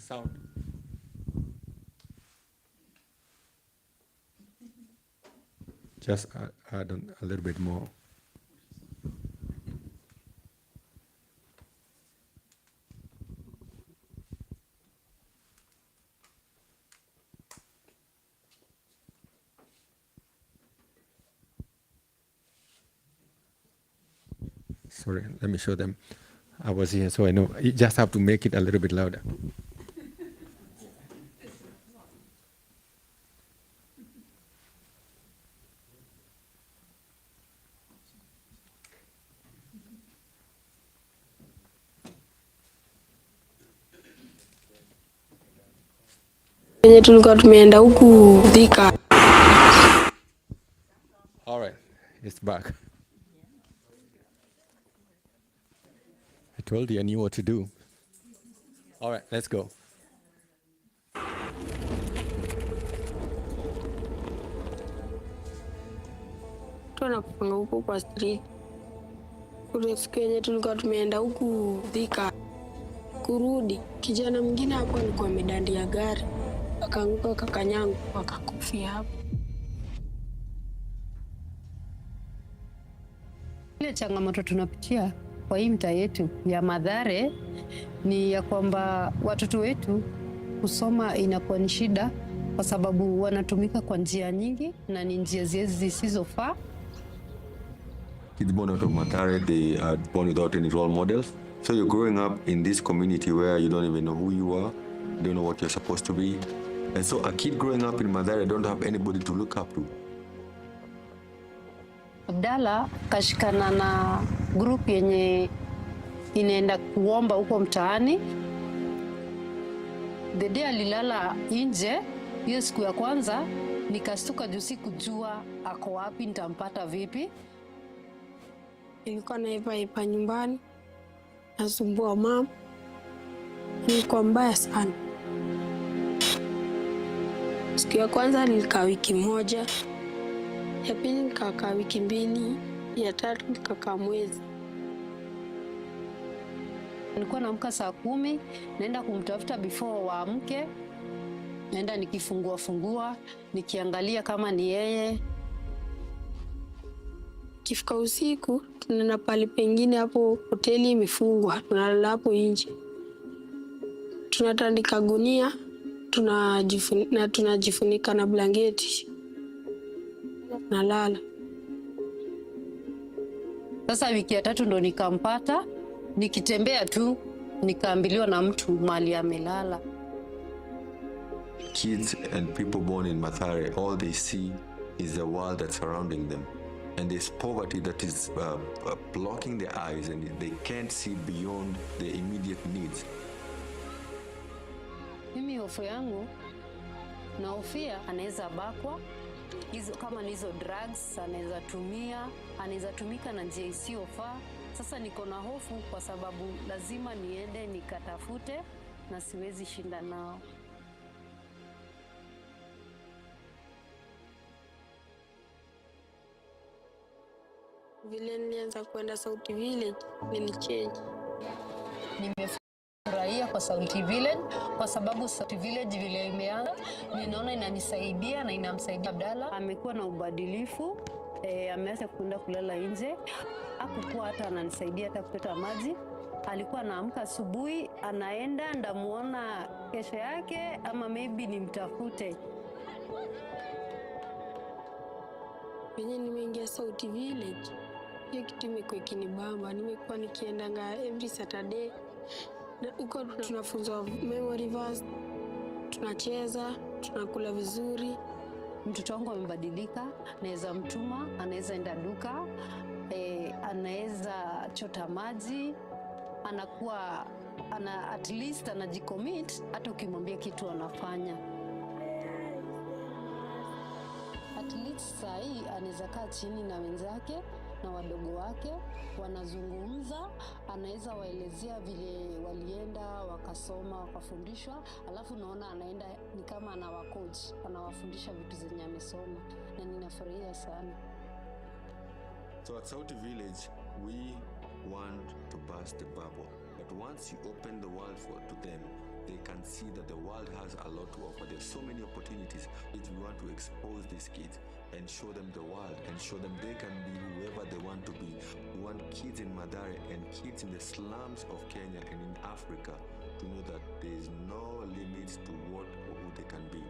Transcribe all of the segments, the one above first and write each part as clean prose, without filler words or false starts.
Sound. Just add on a little bit more. Sorry, let me show them. I was here, so I know. You just have to make it a little bit louder. Tulikuwa tumeenda huku Thika. All right, it's back. I told you I knew what to do. All right, let's go. Tunapanga huku kwa street. Kule siku yenye tulikuwa tumeenda huku Thika. Kurudi, kijana mwingine hapo alikuwa amedandia gari. Akaanguka kakanyangu akakufia hapo. Ile changamoto tunapitia kwa hii mtaa yetu ya Mathare ni ya kwamba watoto wetu kusoma inakuwa ni shida kwa sababu wanatumika kwa njia nyingi na ni njia zisizofaa. Kids born out of Mathare, they are born without any role models. So you're growing up in this community where you don't even know who you are, don't know what you're supposed to be. And so a kid growing up in Mathare don't have anybody to look up to. Abdalla kashikana na group yenye inaenda kuomba huko mtaani. The day alilala nje, hiyo siku ya kwanza, nikastuka juu sikujua ako wapi, nitampata vipi. Nilikuwa naipa nyumbani, nasumbua mama. Nilikuwa mbaya sana. Siku ya kwanza nilikaa wiki moja, ya pili nikakaa wiki mbili, ya tatu nikakaa mwezi. Nilikuwa naamka saa 10, naenda kumtafuta before waamke. Naenda nikifungua, nikiangalia kama ni yeye. Kifika usiku, tunaenda pale pengine hapo hoteli imefungwa, tunalala hapo nje. Tunatandika gunia, tunajifunika na blanketi. Nalala. Sasa wiki ya 3 ndo nikampata, nikitembea tu nikaambiliwa na mtu mali amelala. Kids and people born in Mathare, all they see is the world that's surrounding them. And there's poverty that is blocking their eyes and they can't see beyond their immediate needs. Mimi hofu yangu na hofia anaweza bakwa, kama nizo drugs anaweza tumika na njia isiyofaa. Sasa niko na hofu kwa sababu lazima niende nikatafute na siwezi shinda nao. Vile nilianza kwenda Sauti Village, nilichange. Nimefurahia kwa Sauti Village kwa sababu Sauti Village vile imeanza, ninaona inanisaidia na inamsaidia Abdalla. Amekuwa na ubadilifu, ameanza kwenda kulala nje. Hakukuwa hata ananisaidia hata kupata maji. Alikuwa anaamka asubuhi, anaenda ndamuona kesho yake ama maybe nimtafute. Wenye nimeingia Sauti Village, hiyo kitu imekuwa ikinibamba. Nimekuwa nikiendanga every Saturday. Na huko tunafunzwa memory verse, tunacheza, tunakula vizuri. Mtoto wangu amebadilika, naweza mtuma, anaweza enda duka, anaweza chota maji, anakuwa at least anajicommit hata ukimwambia kitu anafanya. At least saa hii anaweza kaa chini na wenzake na wadogo wake, wanazungumza, anaweza waelezea vile walienda, wakasoma, wakafundishwa, alafu naona anaenda ni kama anawacoach, anawafundisha vitu zenye amesoma, na ninafurahia sana. So at Sauti Village, we want to burst the bubble. But once you open the world to them, they can see that the world has a lot to offer. There's so many opportunities which we want to expose these kids and show them the world and show them they can be whoever they want to be. We want kids in Mathare and kids in the slums of Kenya and in Africa to know that there is no limits to what or who they can be.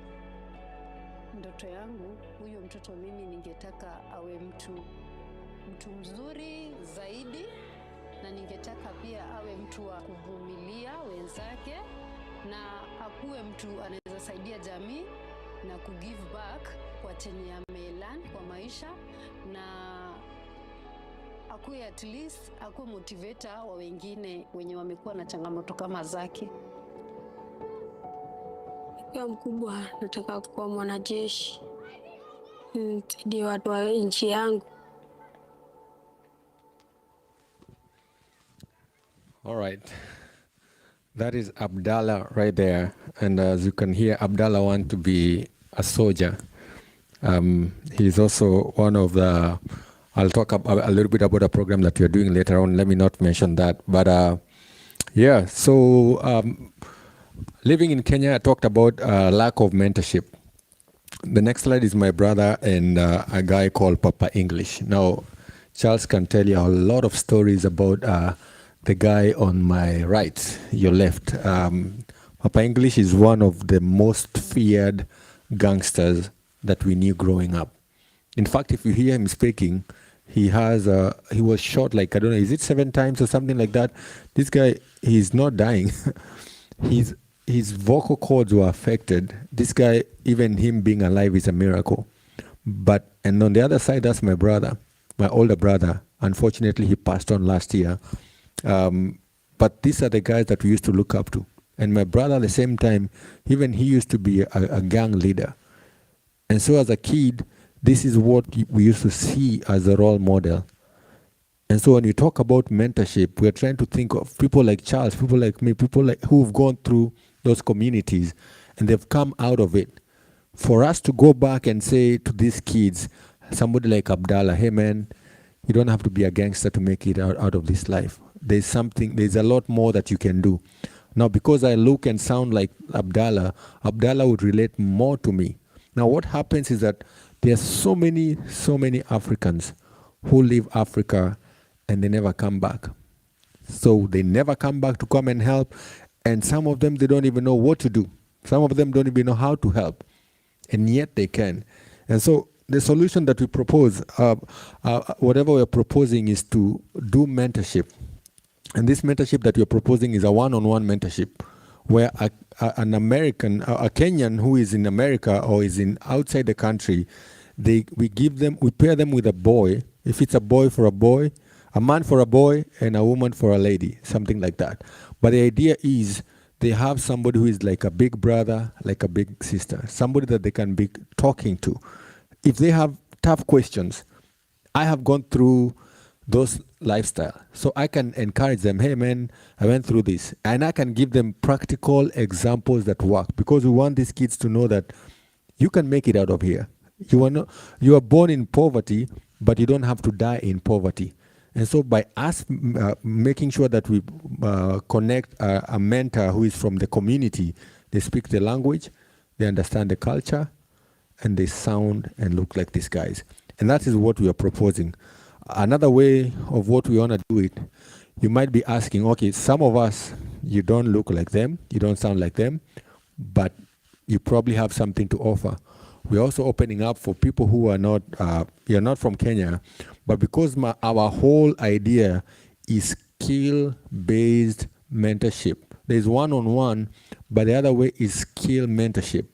Ndoto yangu huyo mtoto mimi ningetaka awe mtu mzuri zaidi, na ningetaka pia awe mtu wa kuvumilia wenzake, na akuwe mtu anaweza saidia jamii na kugive back kwa chenye amelan kwa maisha, na akuwe at least akuwe motivator wa wengine wenye wamekuwa na changamoto kama zake. Nikiwa mkubwa nataka kuwa mwanajeshi, nisaidie watu wa nchi yangu. All right. That is Abdallah right there. And as you can hear, Abdallah wants to be a soldier. He's also one of the, I'll talk a little bit about a program that you're doing later on. Let me not mention that. But yeah, so living in Kenya, I talked about lack of mentorship. The next slide is my brother and a guy called Papa English. Now, Charles can tell you a lot of stories about the guy on my right, your left. Papa English is one of the most feared gangsters that we knew growing up. In fact, if you hear him speaking, he was shot like, I don't know, is it 7 times or something like that? This guy, he's not dying. His vocal cords were affected. This guy, even him being alive is a miracle. And on the other side, that's my brother, my older brother. Unfortunately, he passed on last year. But these are the guys that we used to look up to. And my brother, at the same time, even he used to be a gang leader. And so as a kid, this is what we used to see as a role model. And so when you talk about mentorship, we're trying to think of people like Charles, people like me, people like who've gone through those communities and they've come out of it. For us to go back and say to these kids, somebody like Abdallah, hey man, you don't have to be a gangster to make it out of this life. There's a lot more that you can do. Now, because I look and sound like Abdallah would relate more to me. Now, what happens is that there are so many Africans who leave Africa and they never come back. So they never come back to come and help. And some of them, they don't even know what to do. Some of them don't even know how to help. And yet they can. And so the solution that we propose, whatever we're proposing is to do mentorship. And this mentorship that we're proposing is a one-on-one mentorship where an American, a Kenyan who is in America or is in outside the country, we pair them with a boy. If it's a boy for a boy, a man for a boy, and a woman for a lady, something like that. But the idea is they have somebody who is like a big brother, like a big sister, somebody that they can be talking to. If they have tough questions, I have gone through those lifestyle. So I can encourage them, hey man, I went through this. And I can give them practical examples that work, because we want these kids to know that you can make it out of here. You are born in poverty, but you don't have to die in poverty. And so by us making sure that we connect a mentor who is from the community, they speak the language, they understand the culture, and they sound and look like these guys. And that is what we are proposing. Another way of what we want to do it, you might be asking, okay, some of us, you don't look like them, you don't sound like them, but you probably have something to offer. We're also opening up for people who are not, you're not from Kenya, but because our whole idea is skill-based mentorship. There's one-on-one, but the other way is skill mentorship.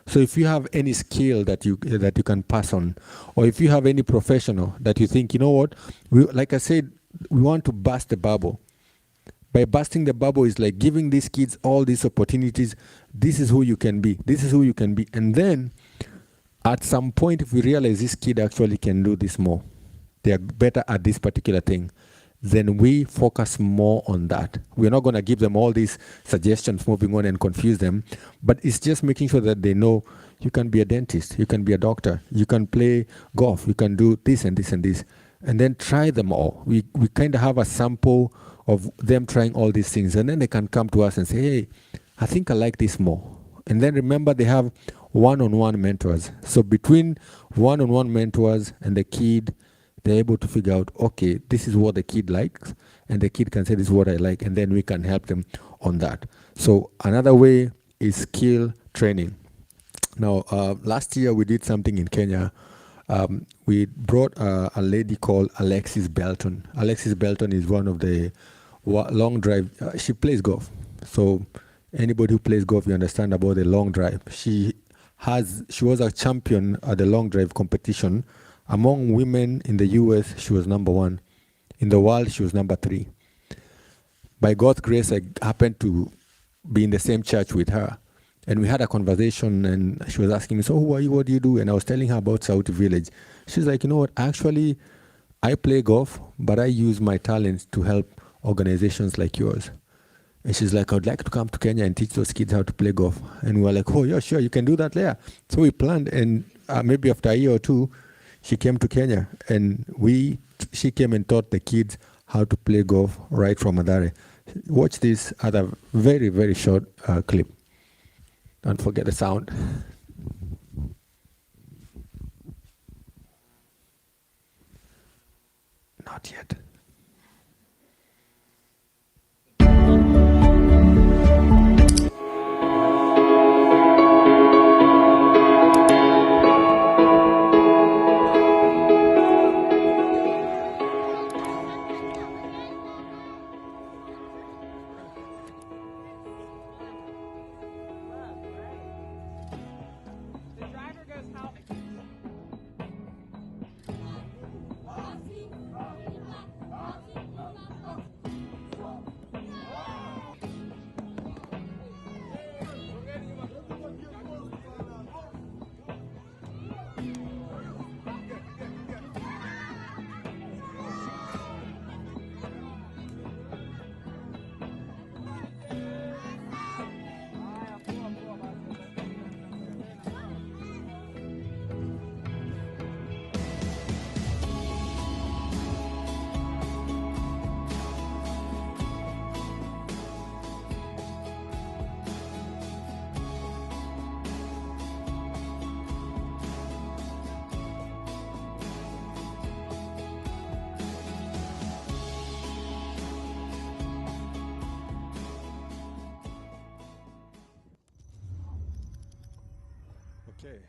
So if you have any skill that you can pass on, or if you have any professional that you think, you know what, like I said, we want to burst the bubble. By busting the bubble is like giving these kids all these opportunities. This is who you can be. This is who you can be. And then at some point, if we realize this kid actually can do this more, they are better at this particular thing, then we focus more on that. We're not going to give them all these suggestions moving on and confuse them, but it's just making sure that they know you can be a dentist, you can be a doctor, you can play golf, you can do this and this and this, and then try them all. We kind of have a sample of them trying all these things, and then they can come to us and say, hey, I think I like this more. And then remember, they have one-on-one mentors. So between one-on-one mentors and the kid, they're able to figure out, okay, this is what the kid likes, and the kid can say, this is what I like, and then we can help them on that. So another way is skill training. Now, last year we did something in Kenya. We brought a lady called Alexis Belton. Alexis Belton is one of the long drive. She plays golf. So anybody who plays golf, you understand about the long drive. She was a champion at the long drive competition. Among women in the US, she was number 1. In the world, she was number 3. By God's grace, I happened to be in the same church with her. And we had a conversation, and she was asking me, so who are you, what do you do? And I was telling her about Sauti Village. She's like, you know what, actually, I play golf, but I use my talents to help organizations like yours. And she's like, I'd like to come to Kenya and teach those kids how to play golf. And we were like, oh, yeah, sure, you can do that there. So we planned, and maybe after a year or two, she came to Kenya, and she came and taught the kids how to play golf right from Mathare. Watch this other very, very short clip. Don't forget the sound. Not yet. Okay,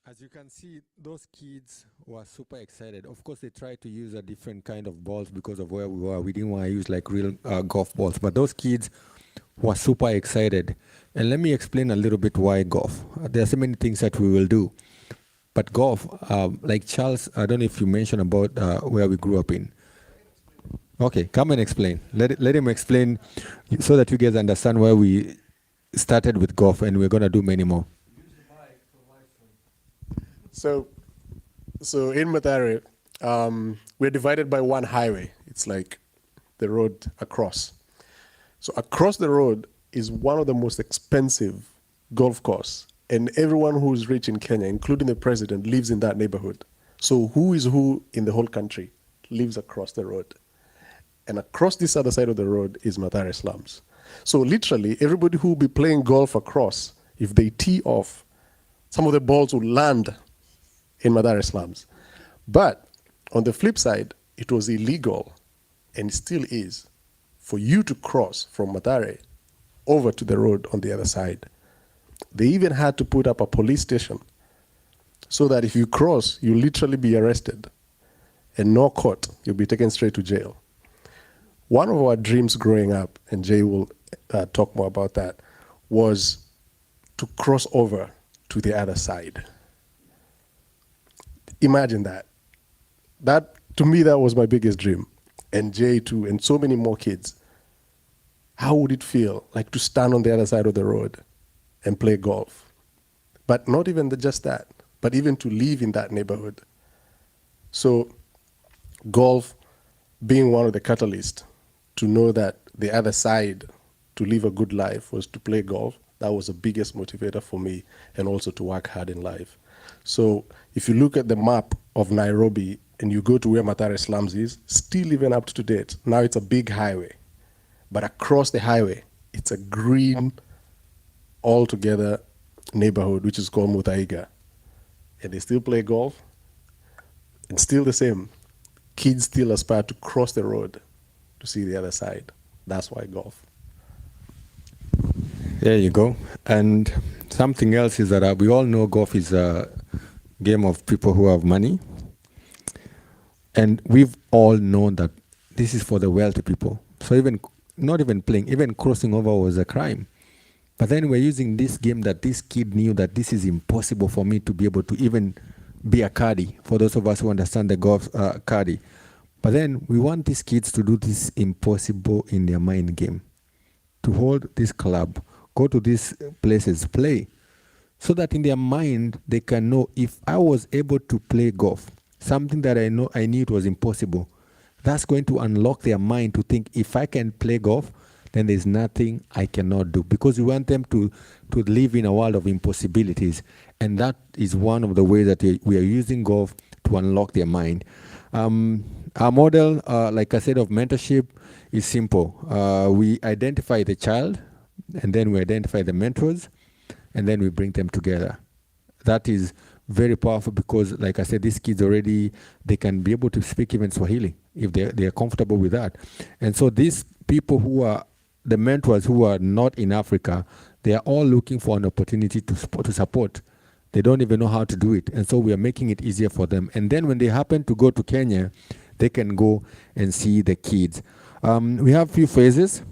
as you can see, those kids were super excited. Of course, they tried to use a different kind of balls because of where we were. We didn't want to use like real golf balls, but those kids were super excited. And let me explain a little bit why golf. There are so many things that we will do, but golf, like Charles, I don't know if you mentioned about where we grew up in. Okay, come and explain. Let him explain so that you guys understand why we started with golf, and we're going to do many more. So in Mathare, we're divided by one highway. It's like the road across. So across the road is one of the most expensive golf course. And everyone who's rich in Kenya, including the president, lives in that neighborhood. So who is who in the whole country lives across the road. And across this other side of the road is Mathare slums. So literally, everybody who will be playing golf across, if they tee off, some of the balls will land in Mathare slums. But on the flip side, it was illegal, and it still is, for you to cross from Mathare over to the road on the other side. They even had to put up a police station so that if you cross, you'll literally be arrested and no court. You'll be taken straight to jail. One of our dreams growing up, and Jay will talk more about that, was to cross over to the other side. Imagine that. That, to me, that was my biggest dream. And Jay too, and so many more kids. How would it feel like to stand on the other side of the road and play golf? But not even just that, but even to live in that neighborhood. So golf being one of the catalysts to know that the other side to live a good life was to play golf, that was the biggest motivator for me, and also to work hard in life. So if you look at the map of Nairobi and you go to where Mathare slums is, still even up to date, now it's a big highway. But across the highway It's a green, all-together neighborhood, which is called Mutaiga. And they still play golf. And still the same. Kids still aspire to cross the road to see the other side. That's why golf. There you go. And something else is that we all know golf is a game of people who have money. And we've all known that this is for the wealthy people. So even not even playing, even crossing over was a crime. But then we're using this game that this kid knew that this is impossible for me to be able to even be a caddy, for those of us who understand the golf caddy. But then we want these kids to do this impossible in their mind game, to hold this club, go to these places, play, so that in their mind they can know, if I was able to play golf, something that I knew it was impossible, that's going to unlock their mind to think, if I can play golf, then there's nothing I cannot do. Because we want them to live in a world of impossibilities. And that is one of the ways that we are using golf to unlock their mind. Our model, like I said, of mentorship is simple. We identify the child, and then we identify the mentors, and then we bring them together. That is very powerful because, like I said, these kids already, they can be able to speak even Swahili if they are comfortable with that. And so these people who are the mentors who are not in Africa, they are all looking for an opportunity to support. They don't even know how to do it. And so we are making it easier for them. And then when they happen to go to Kenya, they can go and see the kids. We have a few phases.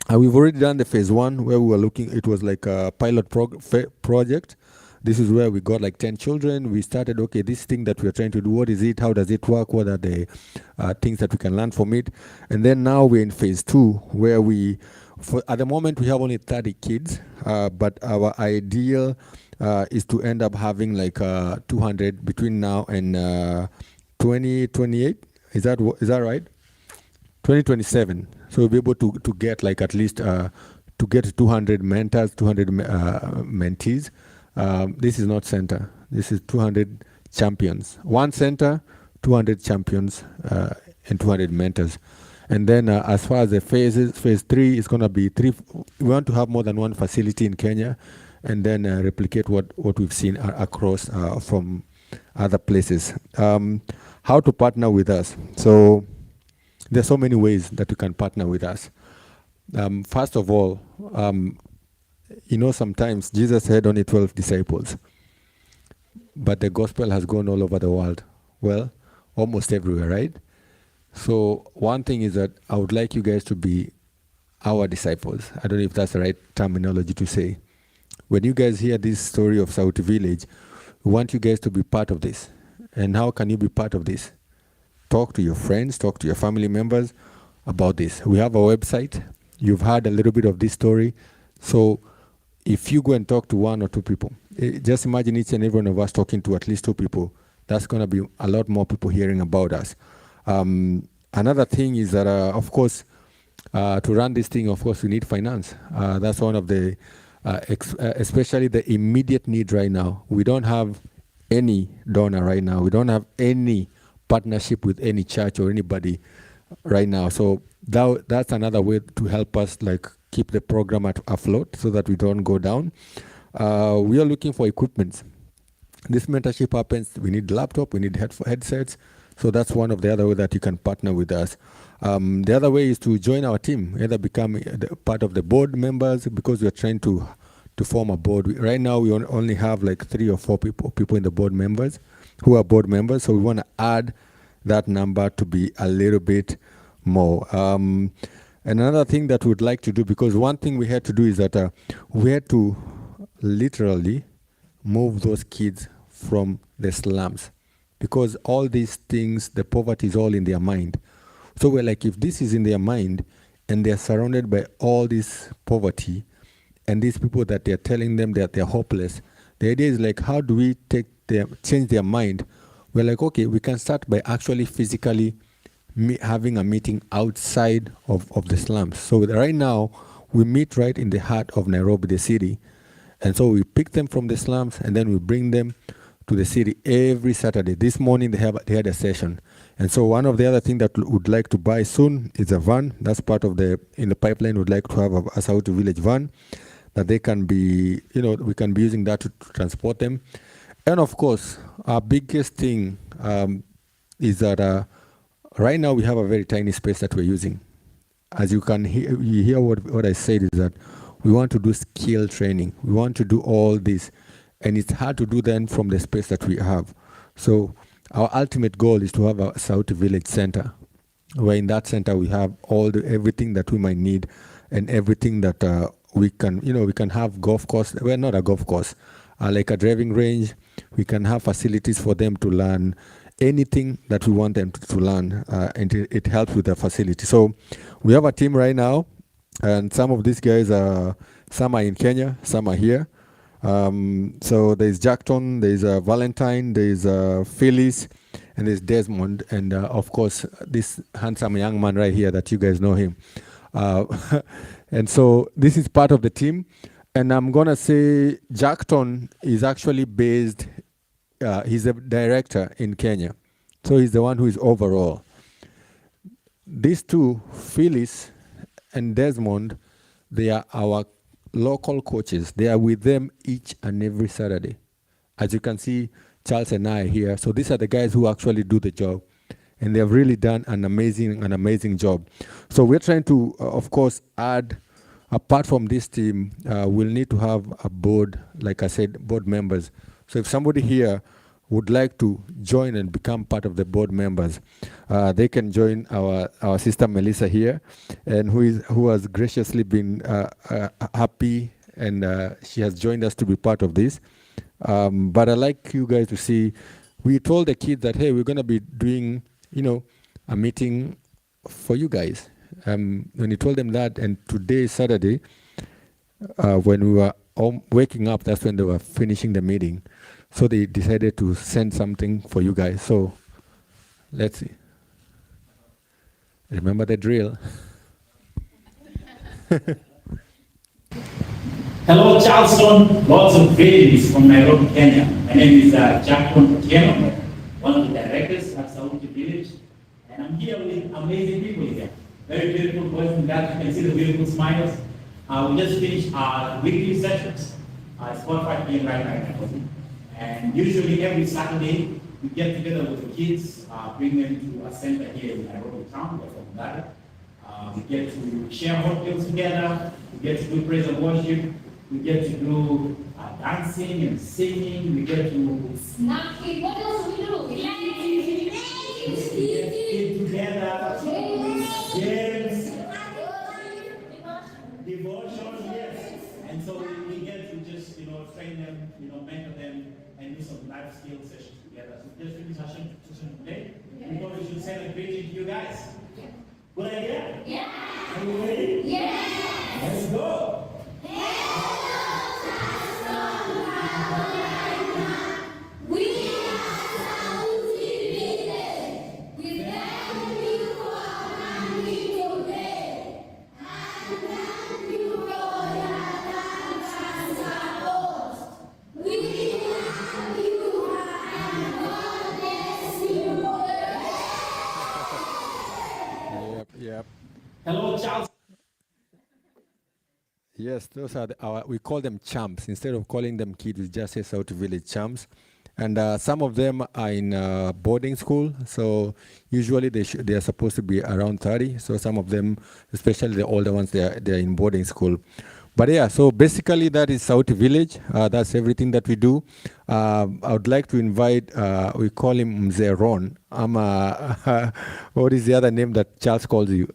We've already done the phase 1 where we were looking, it was like a pilot project. This is where we got like 10 children. We started, okay, this thing that we're trying to do, what is it? How does it work? What are the things that we can learn from it? And then now we're in phase 2 where at the moment we have only 30 kids, but our ideal is to end up having like 200 between now and 2028. Is that right? 2027. So we'll be able to get like at least to get 200 mentors, 200 mentees. This is not center. This is 200 champions. One center, 200 champions, and 200 mentors. And then as far as the phases, phase 3 is going to be 3. We want to have more than one facility in Kenya, and then replicate what we've seen across from other places. How to partner with us? So there's so many ways that you can partner with us. First of all, sometimes Jesus had only 12 disciples, but the gospel has gone all over the world. Well, almost everywhere, right? So one thing is that I would like you guys to be our disciples. I don't know if that's the right terminology to say. When you guys hear this story of Sauti Village, we want you guys to be part of this. And how can you be part of this? Talk to your friends, talk to your family members about this. We have a website. You've heard a little bit of this story. So if you go and talk to 1 or 2 people, just imagine each and every one of us talking to at least 2 people. That's going to be a lot more people hearing about us. Another thing is that, of course, to run this thing, of course, we need finance. That's one of the, especially the immediate need right now. We don't have any donor right now. We don't have any partnership with any church or anybody right now. So that's another way to help us like keep the program afloat so that we don't go down. We are looking for equipment. This mentorship happens, we need laptop, we need headsets. So that's one of the other ways that you can partner with us. The other way is to join our team, either become part of the board members, because we're trying to form a board. Right now, we only have like 3 or 4 people in the board members who are board members. So we want to add that number to be a little bit more. Another thing that we'd like to do, because one thing we had to do is that we had to literally move those kids from the slums, because all these things, the poverty is all in their mind. So we're like, if this is in their mind and they're surrounded by all this poverty and these people that they're telling them that they're hopeless, the idea is like, how do we change their mind? We're like, okay, we can start by actually physically having a meeting outside of the slums. So right now, we meet right in the heart of Nairobi, the city. And so we pick them from the slums and then we bring them to the city every Saturday. This morning they had a session, and so one of the other things that would like to buy soon is a van. That's part of in the pipeline. Would like to have a Sauti Village van that they can be, we can be using that to transport them. And of course, our biggest thing is that right now we have a very tiny space that we're using. As you can hear what I said is that we want to do skill training. We want to do all this, and it's hard to do then from the space that we have. So our ultimate goal is to have a Sauti Village center, where in that center we have everything that we might need, and everything that we can have golf course. Well, not a golf course, like a driving range. We can have facilities for them to learn anything that we want them to learn, and it helps with the facility. So we have a team right now, and some of these guys some are in Kenya, some are here. So there's Jackton, there's Valentine, there's Phyllis, and there's Desmond, and of course this handsome young man right here that you guys know him. And so this is part of the team, and I'm gonna say Jackton is actually based. He's a director in Kenya, so he's the one who is overall. These two, Phyllis and Desmond, they are our local coaches. They are with them each and every Saturday. As you can see, Charles and I are here. So these are the guys who actually do the job, and they have really done an amazing job. So we're trying to, of course, add. Apart from this team, we'll need to have a board, like I said, board members. So if somebody here would like to join and become part of the board members, they can join our sister Melissa here, and who has graciously been happy, and she has joined us to be part of this. But I'd like you guys to see, we told the kids that, hey, we're going to be doing, a meeting for you guys. When you told them that, and today is Saturday, when we were waking up, that's when they were finishing the meeting. So they decided to send something for you guys. So let's see. Remember the drill. Hello, Charleston. Lots of greetings from Nairobi, Kenya. My name is Jackton Otieno, one of the directors at Sauti Village, and I'm here with amazing people here. Very beautiful boys and girls. You can see the beautiful smiles. We just finished our weekly sessions. It's about 5 p.m. right now. And usually every Saturday, we get together with the kids, bring them to a center here in Nairobi town, from that. We get to share hot meals together. We get to do praise and worship. We get to do dancing and singing. We get to snacking. What else do we do? We eat together. Games. Devotion, yes. And so we get to just, train them, mentor them, and do some life skill sessions together. So just finish our session today. We thought we should send a greeting to you guys. Yeah. Good idea? Yeah. Are you ready? Yeah. Let's go. Yep. Hello, Charles. Yes, those are we call them champs. Instead of calling them kids, we just say Sauti Village champs. And some of them are in boarding school, so usually they are supposed to be around 30. So some of them, especially the older ones, they're in boarding school. But yeah, so basically that is Sauti Village. That's everything that we do. I would like to invite, we call him Mzee Ron. What is the other name that Charles calls you?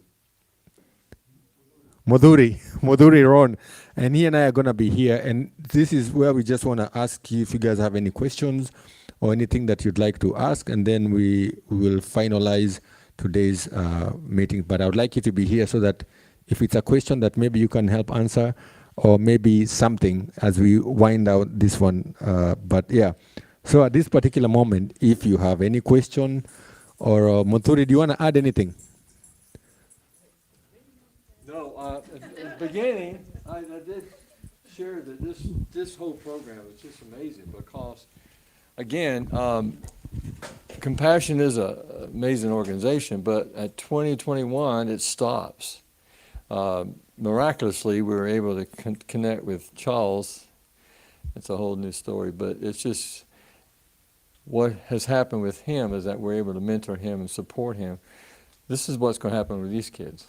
Moduri Ron. And he and I are going to be here. And this is where we just want to ask you if you guys have any questions or anything that you'd like to ask. And then we will finalize today's meeting. But I would like you to be here so that if it's a question that maybe you can help answer, or maybe something as we wind out this one. But yeah, so at this particular moment, if you have any question, or Moduri, do you want to add anything? No, at the beginning, I did share that this whole program is just amazing because again, Compassion is an amazing organization, but at 2021, it stops. Miraculously, we were able to connect with Charles. It's a whole new story, but it's just what has happened with him is that we're able to mentor him and support him. This is what's going to happen with these kids.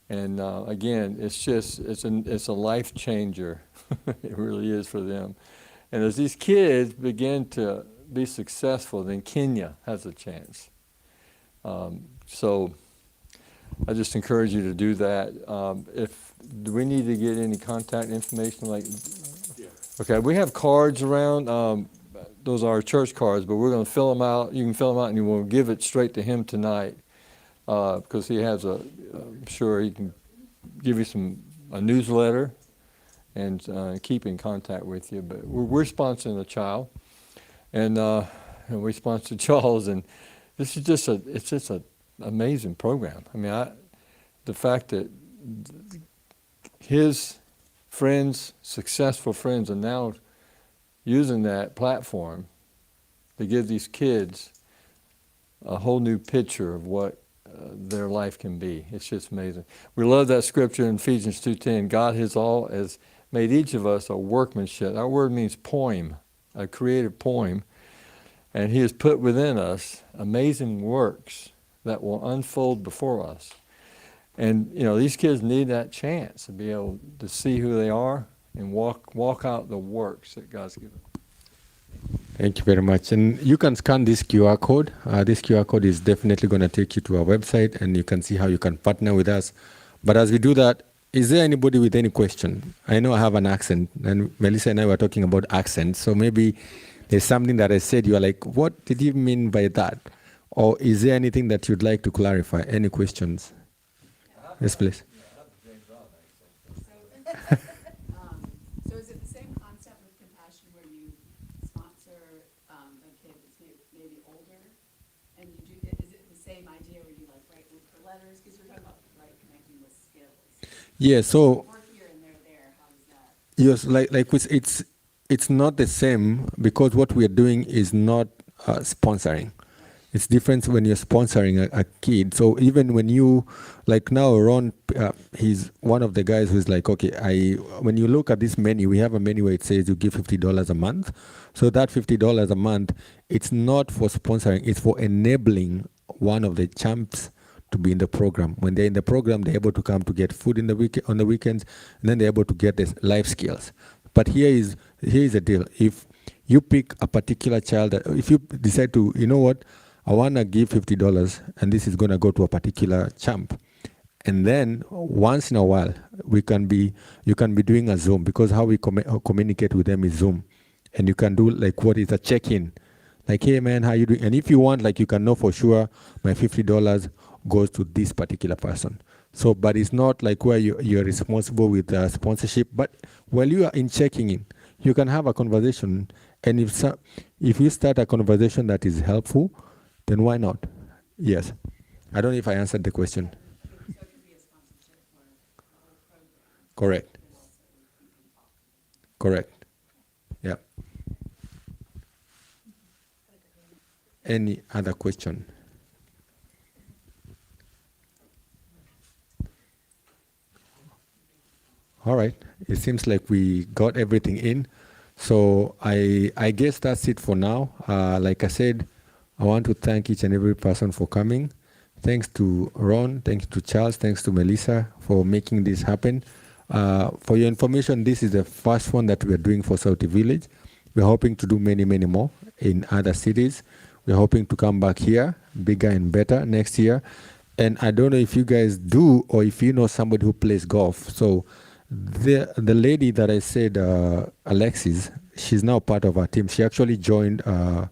And again, it's a life changer. It really is for them. And as these kids begin to be successful, then Kenya has a chance. So I just encourage you to do that. Do we need to get any contact information? Okay, we have cards around. Those are our church cards, but we're going to fill them out. You can fill them out, and you will give it straight to him tonight, because he has I'm sure he can give you a newsletter and keep in contact with you. But we're sponsoring a child, and we sponsored Charles, and this is just an amazing program. I mean, the fact that his friends, successful friends, are now using that platform to give these kids a whole new picture of what their life can be. It's just amazing. We love that scripture in Ephesians 2:10. God has made each of us a workmanship. That word means poem, a creative poem. And he has put within us amazing works that will unfold before us. And these kids need that chance to be able to see who they are and walk out the works that God's given. Thank you very much. And you can scan this QR code. This QR code is definitely going to take you to our website, and you can see how you can partner with us. But as we do that, is there anybody with any question? I know I have an accent, and Melissa and I were talking about accents, so maybe there's something that I said, you are like, what did you mean by that? Or is there anything that you'd like to clarify? Any questions? Yes, please. So is it the same concept with Compassion where you sponsor a kid that's maybe older, and is it the same idea where you write letters? Because you're talking about connecting with skills. Yeah, so We're here and they're there. How does that? yes, it's not the same, because what we are doing is not sponsoring. It's different when you're sponsoring a kid. So even when you, now Ron, he's one of the guys who's like, okay, when you look at this menu, we have a menu where it says you give $50 a month. So that $50 a month, it's not for sponsoring, it's for enabling one of the champs to be in the program. When they're in the program, they're able to come to get food on the weekends, and then they're able to get the life skills. But here is the deal. If you pick a particular child, if you decide to, you know what, I want to give $50, and this is going to go to a particular champ. And then once in a while, you can be doing a Zoom, because how we communicate with them is Zoom. And you can do what is a check-in. Hey man, how you doing? And if you want, you can know for sure my $50 goes to this particular person. So, but it's not where you're responsible with sponsorship. But while you are in checking in, you can have a conversation. And if you start a conversation that is helpful, then why not? Yes. I don't know if I answered the question. So it could be a sponsorship for the whole program. Correct. Correct. Yeah. Any other question? All right. It seems like we got everything in. So I guess that's it for now. Like I said, I want to thank each and every person for coming. Thanks to Ron, thanks to Charles, thanks to Melissa for making this happen. For your information, this is the first one that we are doing for Sauti Village. We're hoping to do many, many more in other cities. We're hoping to come back here, bigger and better next year. And I don't know if you guys do, or if you know somebody who plays golf. So the lady that I said, Alexis, she's now part of our team. She actually joined the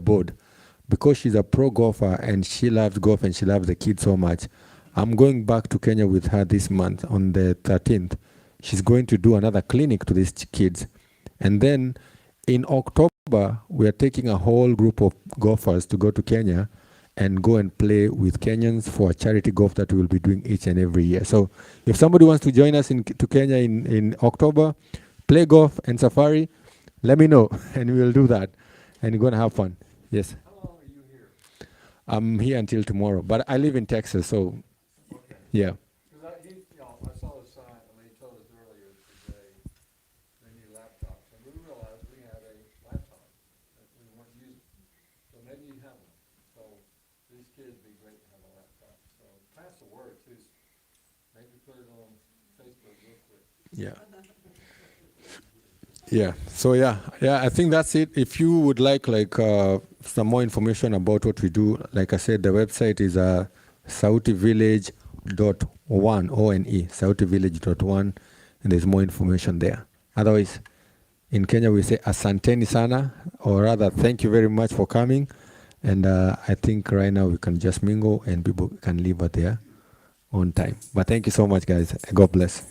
board because she's a pro golfer and she loves golf and she loves the kids so much. I'm going back to Kenya with her this month on the 13th. She's going to do another clinic to these kids. And then in October, we are taking a whole group of golfers to go to Kenya and go and play with Kenyans for a charity golf that we will be doing each and every year. So if somebody wants to join us to Kenya in October, play golf and safari, let me know, and we will do that, and we're gonna have fun. Yes. How long are you here? I'm here until tomorrow, but I live in Texas, so yeah. Because I saw the sign, he told us earlier today, they need laptops, and we realized we had a laptop that we weren't using. So maybe you have one. So these kids would be great to have a laptop. So pass the word too. Maybe put it on Facebook real quick. Yeah. Yeah. So yeah, I think that's it. If you would like some more information about what we do, like I said, the website is sautivillage.one, O-N-E, sautivillage.one, and there's more information there. Otherwise, in Kenya we say asanteni sana, or rather, thank you very much for coming. And I think right now we can just mingle and people can leave at their own time. But thank you so much, guys. God bless.